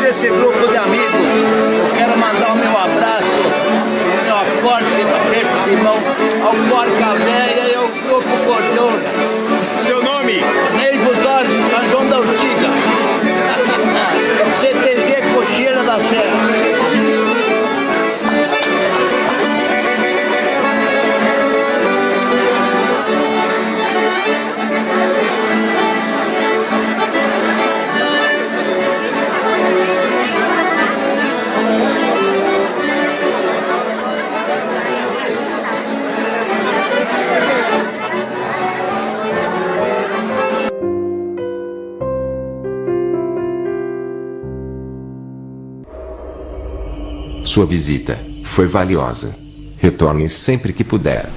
esse grupo de amigos, eu quero mandar o meu abraço, o meu forte aperto de mão ao Porca Véia e ao Grupo Cordona. Seu nome? Neivo Jorge, São João da Urtiga. CTG Cocheira da Serra. Sua visita foi valiosa. Retorne sempre que puder.